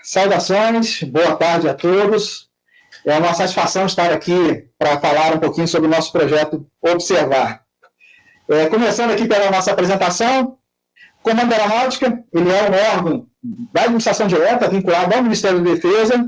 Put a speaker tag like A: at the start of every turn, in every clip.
A: Saudações, boa tarde a todos. É uma satisfação estar aqui para falar um pouquinho sobre o nosso projeto Observar. Começando aqui pela nossa apresentação, o Comando da Aeronáutica, ele é um órgão da administração direta vinculado ao Ministério da Defesa,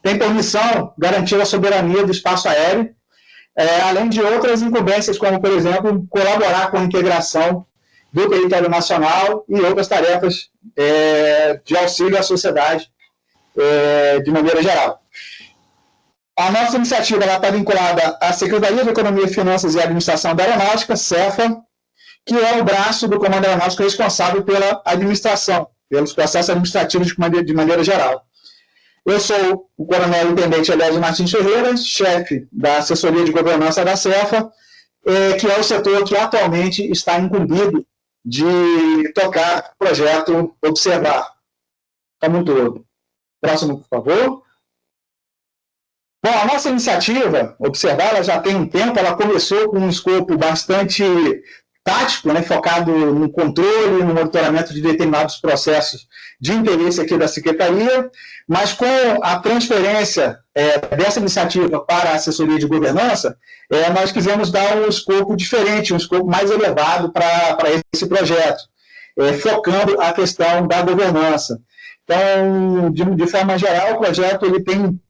A: tem por missão garantir a soberania do espaço aéreo, além de outras incumbências, como, por exemplo, colaborar com a integração do território nacional e outras tarefas de auxílio à sociedade de maneira geral. A nossa iniciativa está vinculada à Secretaria de Economia, Finanças e Administração da Aeronáutica, CEFA, que é o braço do Comando Aeronáutico responsável pela administração, pelos processos administrativos de maneira geral. Eu sou o coronel-intendente Elésio Martins Ferreira, chefe da assessoria de governança da CEFA, que é o setor que atualmente está incumbido de tocar o projeto Observar como um todo. Próximo, por favor. Bom, a nossa iniciativa, Observar, ela já tem um tempo, ela começou com um escopo bastante tático, né, focado no controle, no monitoramento de determinados processos de interesse aqui da Secretaria, mas com a transferência dessa iniciativa para a assessoria de governança, nós quisemos dar um escopo diferente, um escopo mais elevado para esse projeto, focando a questão da governança. Então, de forma geral, o projeto ele tem,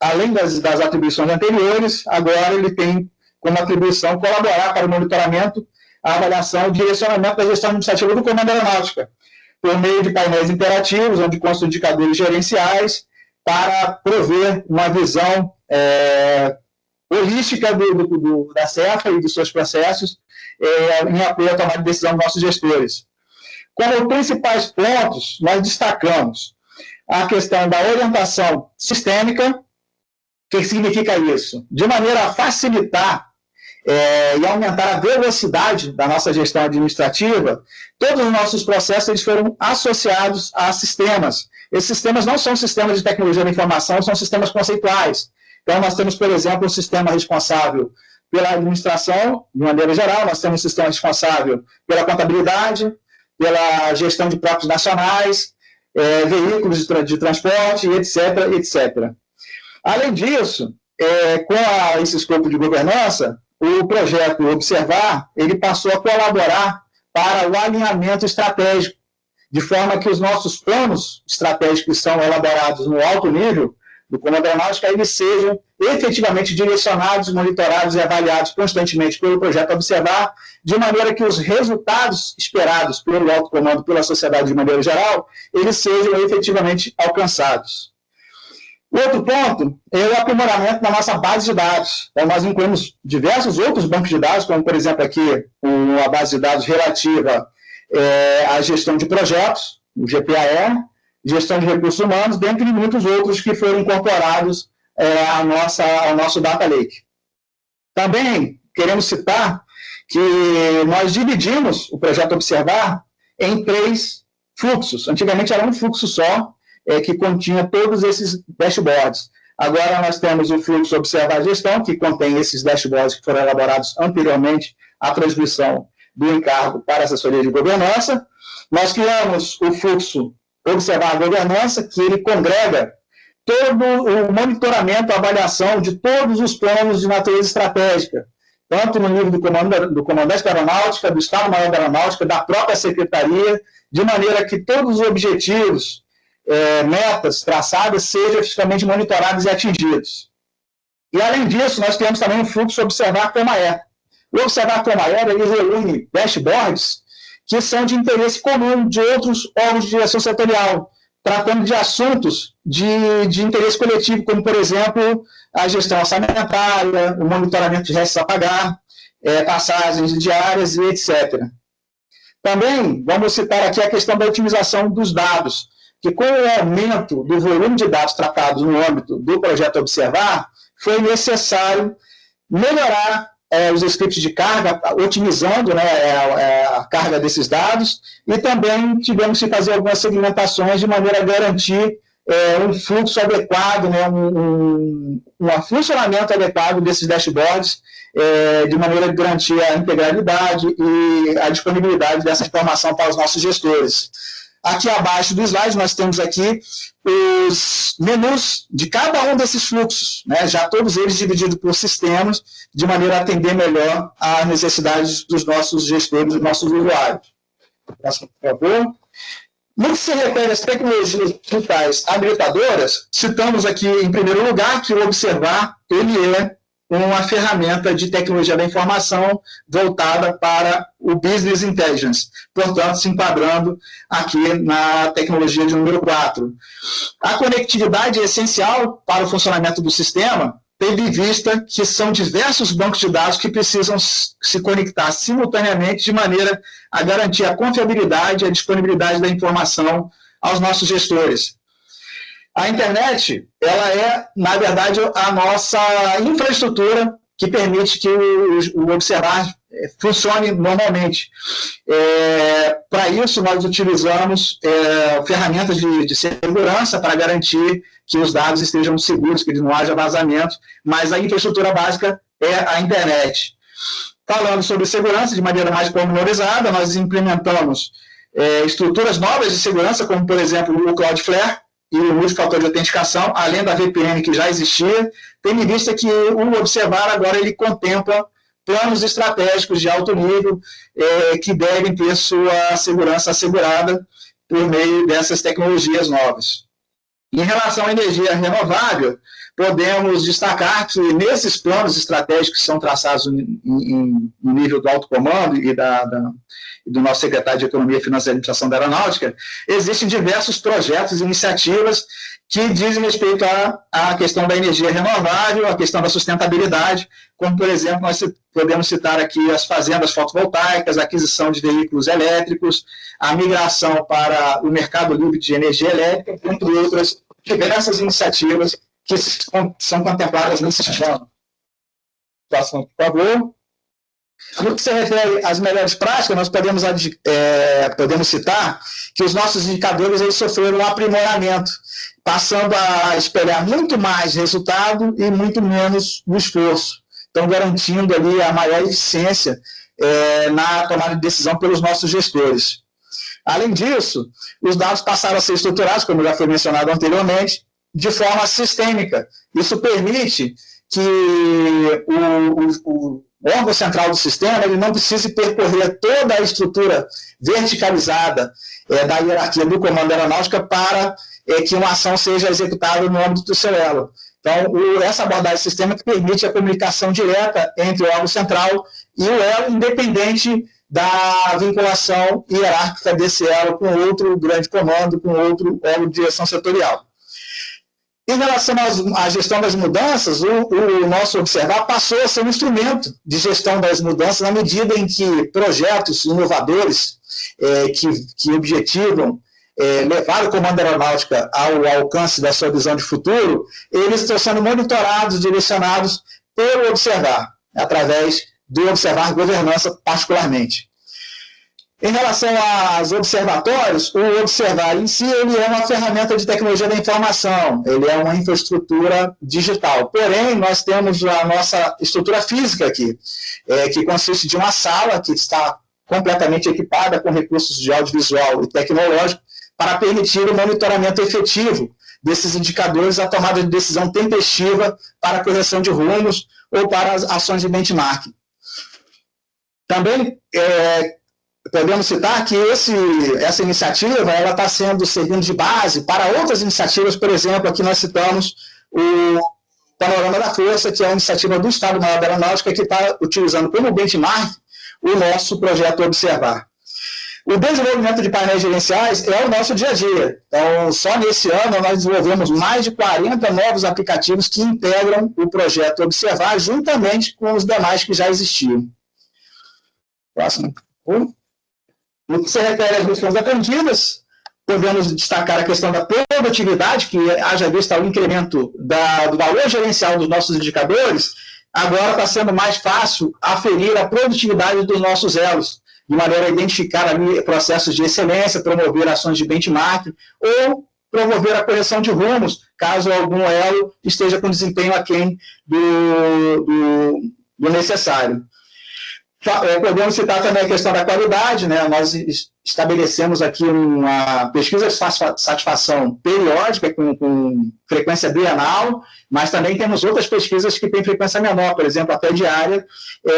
A: além das atribuições anteriores, agora ele tem como atribuição colaborar para o monitoramento, a avaliação e direcionamento da gestão administrativa do Comando Aeronáutica, por meio de painéis interativos, onde constam indicadores gerenciais, para prover uma visão holística da CEFA e dos seus processos em apoio à tomada de decisão dos nossos gestores. Como principais pontos, nós destacamos a questão da orientação sistêmica. O que significa isso? De maneira a facilitar e aumentar a velocidade da nossa gestão administrativa, todos os nossos processos eles foram associados a sistemas. Esses sistemas não são sistemas de tecnologia da informação, são sistemas conceituais. Então, nós temos, por exemplo, um sistema responsável pela administração, de maneira geral, nós temos um sistema responsável pela contabilidade, pela gestão de próprios nacionais, veículos de transporte, etc., etc. Além disso, com esse escopo de governança, o projeto Observar, ele passou a colaborar para o alinhamento estratégico, de forma que os nossos planos estratégicos que são elaborados no alto nível do Comando Aeronáutico, eles sejam efetivamente direcionados, monitorados e avaliados constantemente pelo projeto Observar, de maneira que os resultados esperados pelo alto comando, pela sociedade de maneira geral, eles sejam efetivamente alcançados. O outro ponto é o aprimoramento da nossa base de dados. Então, nós incluímos diversos outros bancos de dados, como, por exemplo, aqui a base de dados relativa à gestão de projetos, o GPAE, gestão de recursos humanos, dentre muitos outros que foram incorporados ao nosso Data Lake. Também queremos citar que nós dividimos o projeto Observar em 3 fluxos. Antigamente era um fluxo só, que continha todos esses dashboards. Agora nós temos o fluxo Observar Gestão, que contém esses dashboards que foram elaborados anteriormente à transmissão do encargo para a assessoria de governança. Nós criamos o fluxo Observar Governança, que ele congrega todo o monitoramento, a avaliação de todos os planos de natureza estratégica, tanto no nível do Comandante da Aeronáutica, do Estado-Maior da Aeronáutica, da própria Secretaria, de maneira que todos os objetivos, metas traçadas sejam efetivamente monitorados e atingidos. E, além disso, nós temos também o fluxo Observar Comaé. O Observar Comaé, ele reúne dashboards que são de interesse comum de outros órgãos de direção setorial, tratando de assuntos de interesse coletivo, como, por exemplo, a gestão orçamentária, o monitoramento de restos a pagar, passagens diárias e etc. Também vamos citar aqui a questão da otimização dos dados, que com o aumento do volume de dados tratados no âmbito do projeto Observar, foi necessário melhorar os scripts de carga, otimizando, né, a carga desses dados, e também tivemos que fazer algumas segmentações de maneira a garantir um fluxo adequado, né, um funcionamento adequado desses dashboards, de maneira a garantir a integralidade e a disponibilidade dessa informação para os nossos gestores. Aqui abaixo do slide nós temos aqui os menus de cada um desses fluxos, né? Já todos eles divididos por sistemas, de maneira a atender melhor às necessidades dos nossos gestores, dos nossos usuários. Próximo, por favor. No que se refere às tecnologias digitais habilitadoras, citamos aqui, em primeiro lugar, que o Observar ele é uma ferramenta de tecnologia da informação voltada para o Business Intelligence, portanto, se enquadrando aqui na tecnologia de número 4. A conectividade é essencial para o funcionamento do sistema, tendo em vista que são diversos bancos de dados que precisam se conectar simultaneamente de maneira a garantir a confiabilidade e a disponibilidade da informação aos nossos gestores. A internet, ela é, na verdade, a nossa infraestrutura que permite que o Observar funcione normalmente. Para isso, nós utilizamos ferramentas de segurança para garantir que os dados estejam seguros, que não haja vazamento, mas a infraestrutura básica é a internet. Falando sobre segurança de maneira mais pormenorizada, nós implementamos estruturas novas de segurança, como, por exemplo, o Cloudflare, e o multifator de autenticação, além da VPN que já existia, tendo em vista que o Observar agora ele contempla planos estratégicos de alto nível que devem ter sua segurança assegurada por meio dessas tecnologias novas. Em relação à energia renovável, podemos destacar que nesses planos estratégicos que são traçados no nível do alto comando e do nosso secretário de Economia, Finanças e Administração da Aeronáutica, existem diversos projetos e iniciativas que dizem respeito à questão da energia renovável, à questão da sustentabilidade, como, por exemplo, nós podemos citar aqui as fazendas fotovoltaicas, a aquisição de veículos elétricos, a migração para o mercado livre de energia elétrica, entre outras diversas iniciativas que são contempladas nesse plano. Próximo, por favor. No que se refere às melhores práticas, nós podemos citar que os nossos indicadores eles sofreram um aprimoramento, passando a esperar muito mais resultado e muito menos no esforço. Então, garantindo ali a maior eficiência na tomada de decisão pelos nossos gestores. Além disso, os dados passaram a ser estruturados, como já foi mencionado anteriormente, de forma sistêmica. Isso permite que o órgão central do sistema ele não precise percorrer toda a estrutura verticalizada da hierarquia do comando aeronáutica para que uma ação seja executada no âmbito do seu elo. Então, essa abordagem sistêmica permite a comunicação direta entre o órgão central e o elo, independente da vinculação hierárquica desse elo com outro grande comando, com outro órgão de direção setorial. Em relação à gestão das mudanças, o nosso Observar passou a ser um instrumento de gestão das mudanças na medida em que projetos inovadores que objetivam levar o comando aeronáutica ao alcance da sua visão de futuro, eles estão sendo monitorados, direcionados pelo Observar, através do Observar Governança particularmente. Em relação aos observatórios, o Observar em si ele é uma ferramenta de tecnologia da informação, ele é uma infraestrutura digital. Porém, nós temos a nossa estrutura física aqui, que consiste de uma sala que está completamente equipada com recursos de audiovisual e tecnológico para permitir o monitoramento efetivo desses indicadores, a tomada de decisão tempestiva para a correção de rumos ou para as ações de benchmarking. Também podemos citar que essa iniciativa está servindo de base para outras iniciativas, por exemplo, aqui nós citamos o Panorama da Força, que é uma iniciativa do Estado-Maior da Aeronáutica que está utilizando como benchmark o nosso projeto Observar. O desenvolvimento de painéis gerenciais é o nosso dia a dia. Então, só nesse ano nós desenvolvemos mais de 40 novos aplicativos que integram o projeto Observar juntamente com os demais que já existiam. Próximo. No que se refere às lições aprendidas, podemos destacar a questão da produtividade, que haja vista o incremento do valor gerencial dos nossos indicadores, agora está sendo mais fácil aferir a produtividade dos nossos elos, de maneira a identificar ali processos de excelência, promover ações de benchmark ou promover a correção de rumos, caso algum elo esteja com desempenho aquém do necessário. Podemos citar também a questão da qualidade, né? Nós estabelecemos aqui uma pesquisa de satisfação periódica, com frequência bienal, mas também temos outras pesquisas que têm frequência menor, por exemplo, até diária,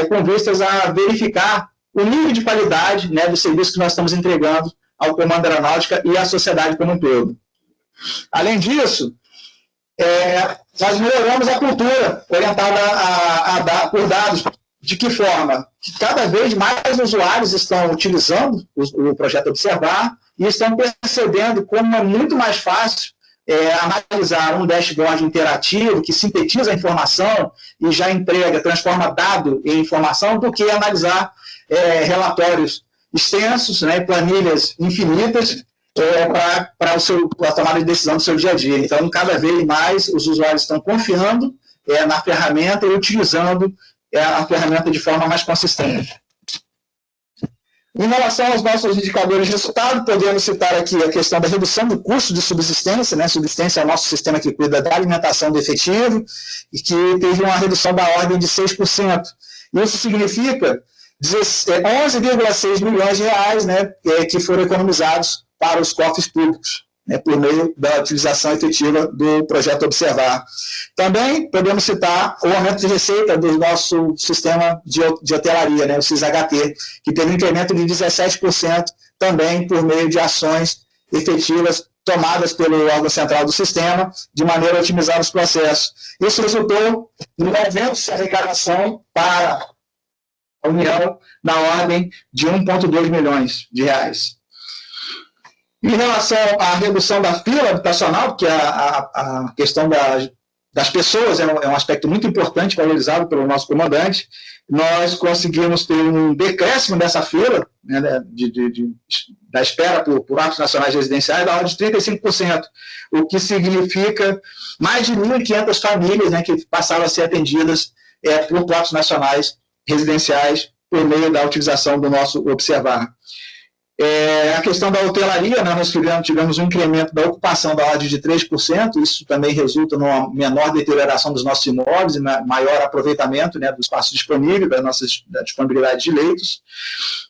A: com vistas a verificar o nível de qualidade, né, do serviço que nós estamos entregando ao Comando Aeronáutica e à sociedade como um todo. Além disso, nós melhoramos a cultura orientada por dados. De que forma? Que cada vez mais usuários estão utilizando o projeto Observar e estão percebendo como é muito mais fácil analisar um dashboard interativo que sintetiza a informação e já entrega, transforma dado em informação, do que analisar relatórios extensos, né, planilhas infinitas, para a tomada de decisão do seu dia a dia. Então, cada vez mais os usuários estão confiando na ferramenta e utilizando a ferramenta de forma mais consistente. Em relação aos nossos indicadores de resultado, podemos citar aqui a questão da redução do custo de subsistência, né? Subsistência é o nosso sistema que cuida da alimentação do efetivo, e que teve uma redução da ordem de 6%. Isso significa 11,6 milhões de reais, né, que foram economizados para os cofres públicos, né, por meio da utilização efetiva do projeto Observar. Também podemos citar o aumento de receita do nosso sistema de hotelaria, né, o SIS-HT, que teve um incremento de 17%, também por meio de ações efetivas tomadas pelo órgão central do sistema, de maneira a otimizar os processos. Isso resultou em um aumento de arrecadação para a União na ordem de 1,2 milhões de reais. Em relação à redução da fila habitacional, que a questão das pessoas é um aspecto muito importante, valorizado pelo nosso comandante, nós conseguimos ter um decréscimo dessa fila, né, da espera por atos nacionais residenciais, da ordem de 35%, o que significa mais de 1.500 famílias, né, que passaram a ser atendidas por atos nacionais residenciais por meio da utilização do nosso Observar. A questão da hotelaria, né, nós tivemos um incremento da ocupação da ordem de 3%, isso também resulta numa menor deterioração dos nossos imóveis e maior aproveitamento, né, do espaço disponível, da disponibilidade de leitos.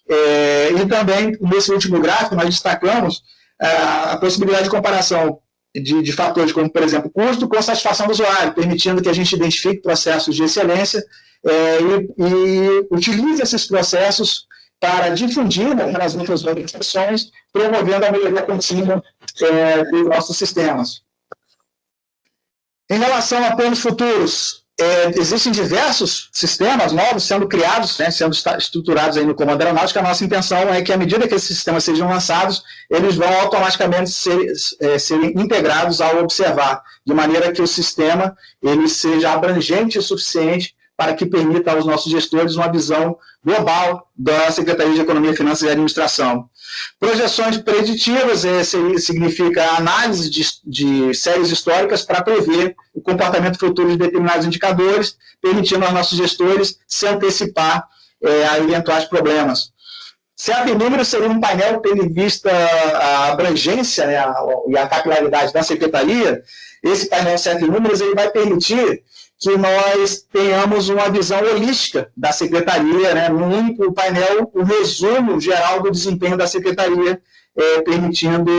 A: E também, nesse último gráfico, nós destacamos a possibilidade de comparação de fatores como, por exemplo, custo com satisfação do usuário, permitindo que a gente identifique processos de excelência e utilize esses processos para difundir, né, nas outras organizações, promovendo a melhoria contínua dos nossos sistemas. Em relação a planos futuros, existem diversos sistemas novos sendo criados, né, sendo estruturados aí no Comando Aeronáutico. A nossa intenção é que, à medida que esses sistemas sejam lançados, eles vão automaticamente serem integrados ao Observar, de maneira que o sistema ele seja abrangente o suficiente para que permita aos nossos gestores uma visão global da Secretaria de Economia, Finanças e Administração. Projeções preditivas significa análise de séries históricas para prever o comportamento futuro de determinados indicadores, permitindo aos nossos gestores se antecipar a eventuais problemas. CEP número seria um painel tendo em vista a abrangência, né, e a capilaridade da Secretaria. Esse painel CEP números ele vai permitir que nós tenhamos uma visão holística da Secretaria, né, num único painel, um resumo geral do desempenho da Secretaria, permitindo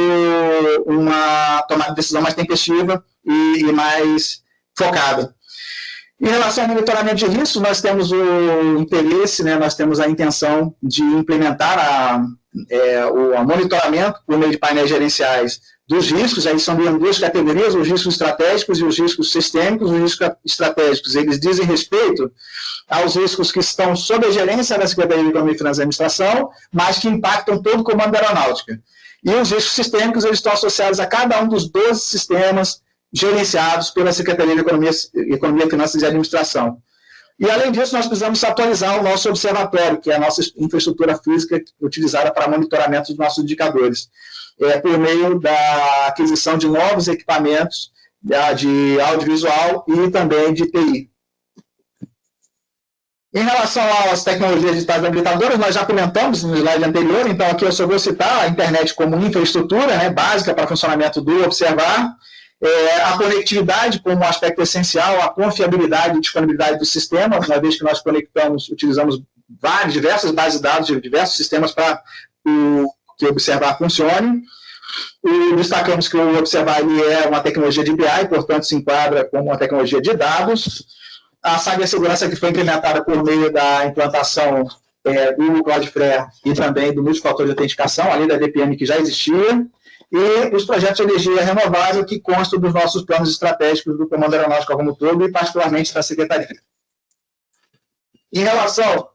A: uma tomada de decisão mais tempestiva e mais focada. Em relação ao monitoramento de risco, nós temos o interesse, né, nós temos a intenção de implementar o monitoramento por meio de painéis gerenciais dos riscos. Aí são duas categorias, os riscos estratégicos e os riscos sistêmicos. Os riscos estratégicos, eles dizem respeito aos riscos que estão sob a gerência da Secretaria de Economia, Finanças e Administração, mas que impactam todo o Comando Aeronáutica. E os riscos sistêmicos, eles estão associados a cada um dos 12 sistemas gerenciados pela Secretaria de Economia, Finanças e Administração. E, além disso, nós precisamos atualizar o nosso observatório, que é a nossa infraestrutura física utilizada para monitoramento dos nossos indicadores, por meio da aquisição de novos equipamentos de audiovisual e também de TI. Em relação às tecnologias digitais habilitadoras, nós já comentamos no slide anterior, então aqui eu só vou citar a internet como infraestrutura, né, básica para o funcionamento do Observar, a conectividade como um aspecto essencial, a confiabilidade e disponibilidade do sistema, uma vez que nós conectamos, utilizamos diversas bases de dados, de diversos sistemas para que o Observar funcione. Destacamos que o Observar ele é uma tecnologia de BI, portanto, se enquadra como uma tecnologia de dados. A cibersegurança que foi implementada por meio da implantação do Cloudflare e também do multifator de autenticação, além da DPM que já existia, e os projetos de energia renovável que constam dos nossos planos estratégicos do Comando Aeronáutico como um todo e particularmente da Secretaria. Em relação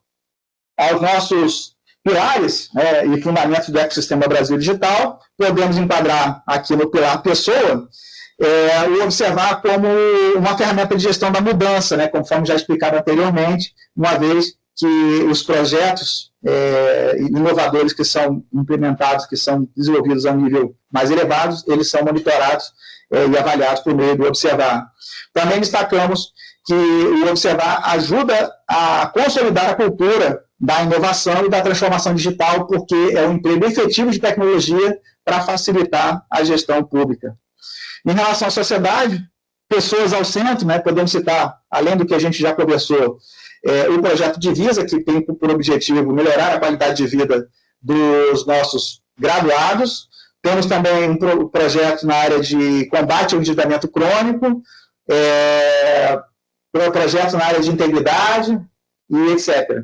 A: aos nossos pilares e fundamentos do ecossistema Brasil Digital, podemos enquadrar aqui no pilar pessoa, o Observar como uma ferramenta de gestão da mudança, conforme já explicado anteriormente, uma vez que os projetos inovadores que são implementados, que são desenvolvidos a um nível mais elevado, eles são monitorados e avaliados por meio do Observar. Também destacamos que o Observar ajuda a consolidar a cultura da inovação e da transformação digital, porque é um emprego efetivo de tecnologia para facilitar a gestão pública. Em relação à sociedade, pessoas ao centro, podemos citar, além do que a gente já conversou, o projeto Divisa, que tem por objetivo melhorar a qualidade de vida dos nossos graduados. Temos também um projeto na área de combate ao endividamento crônico, projetos na área de integridade e etc.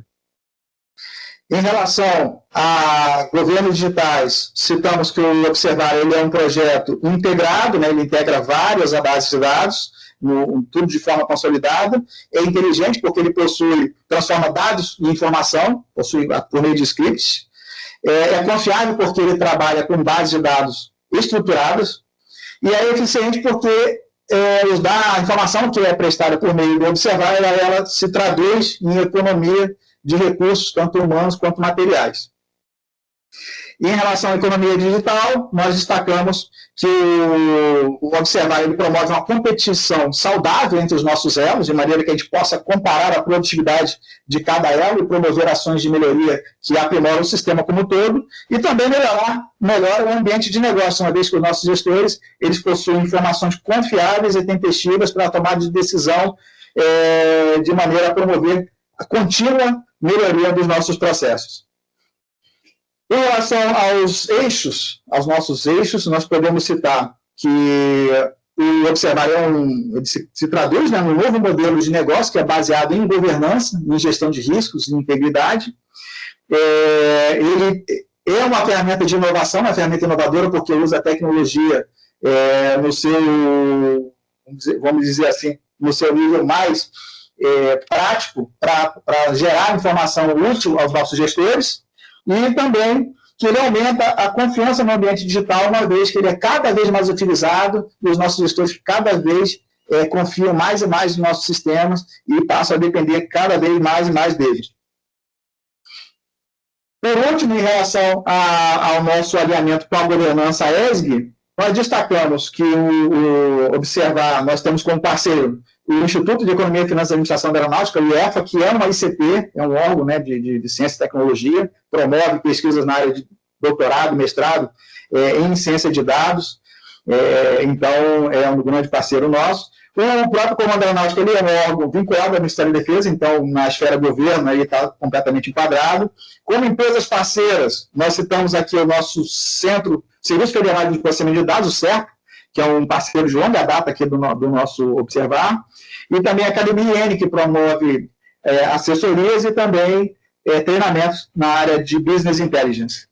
A: Em relação a governos digitais, citamos que o Observar ele é um projeto integrado, ele integra várias bases de dados, tudo de forma consolidada, é inteligente porque ele transforma dados em informação, possui por meio de scripts, é confiável porque ele trabalha com bases de dados estruturadas, e é eficiente porque a informação que é prestada por meio do Observar, ela se traduz em economia de recursos, tanto humanos quanto materiais. E em relação à economia digital, nós destacamos que o Observar ele promove uma competição saudável entre os nossos elos, de maneira que a gente possa comparar a produtividade de cada elo e promover ações de melhoria que aprimoram o sistema como um todo, e também melhora o ambiente de negócio, uma vez que os nossos gestores eles possuem informações confiáveis e tempestivas para a tomada de decisão de maneira a promover a contínua melhoria dos nossos processos. Em relação aos nossos eixos, nós podemos citar que o Observar se traduz num novo modelo de negócio que é baseado em governança, em gestão de riscos, em integridade. Ele é uma ferramenta de inovação, uma ferramenta inovadora porque usa a tecnologia no seu, vamos dizer assim, no seu nível mais prático para gerar informação útil aos nossos gestores. E também que ele aumenta a confiança no ambiente digital, uma vez que ele é cada vez mais utilizado e os nossos gestores cada vez confiam mais e mais nos nossos sistemas e passam a depender cada vez mais e mais deles. Por último, em relação ao nosso alinhamento com a governança ESG, nós destacamos que o Observar, nós temos como parceiro o Instituto de Economia, Finanças e Administração da Aeronáutica, o IEFA, que é uma ICT, é um órgão de ciência e tecnologia, promove pesquisas na área de doutorado, mestrado em ciência de dados, então é um grande parceiro nosso. O próprio Comando Aeronáutico ele é um órgão vinculado ao Ministério da Defesa, então na esfera do governo ele está completamente enquadrado. Como empresas parceiras, nós citamos aqui o nosso Serviço Federal de Processamento de Dados, o CERP, que é um parceiro de longa data aqui do nosso Observar, e também a Academia IN, que promove assessorias e também treinamentos na área de Business Intelligence.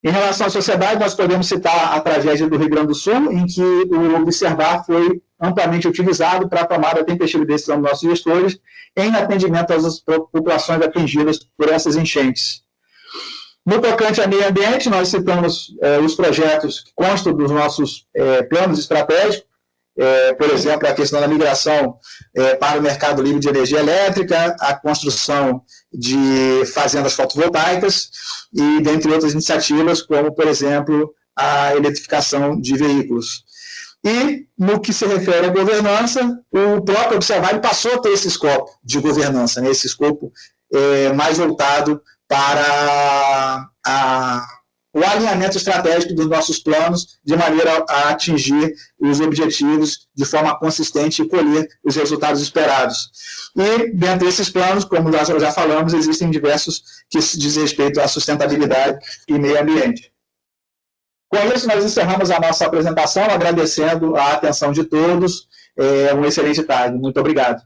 A: Em relação à sociedade, nós podemos citar a tragédia do Rio Grande do Sul, em que o Observar foi amplamente utilizado para a tomada tempestiva de decisão dos nossos gestores em atendimento às populações atingidas por essas enchentes. No tocante ao meio ambiente, nós citamos os projetos que constam dos nossos planos estratégicos, por exemplo, a questão da migração para o mercado livre de energia elétrica, a construção de fazendas fotovoltaicas e, dentre outras iniciativas, como, por exemplo, a eletrificação de veículos. E, no que se refere à governança, o próprio Observar passou a ter esse escopo de governança, esse escopo mais voltado para o alinhamento estratégico dos nossos planos, de maneira a atingir os objetivos de forma consistente e colher os resultados esperados. E, dentro desses planos, como nós já falamos, existem diversos que diz respeito à sustentabilidade e meio ambiente. Com isso, nós encerramos a nossa apresentação, agradecendo a atenção de todos. Uma excelente tarde. Muito obrigado.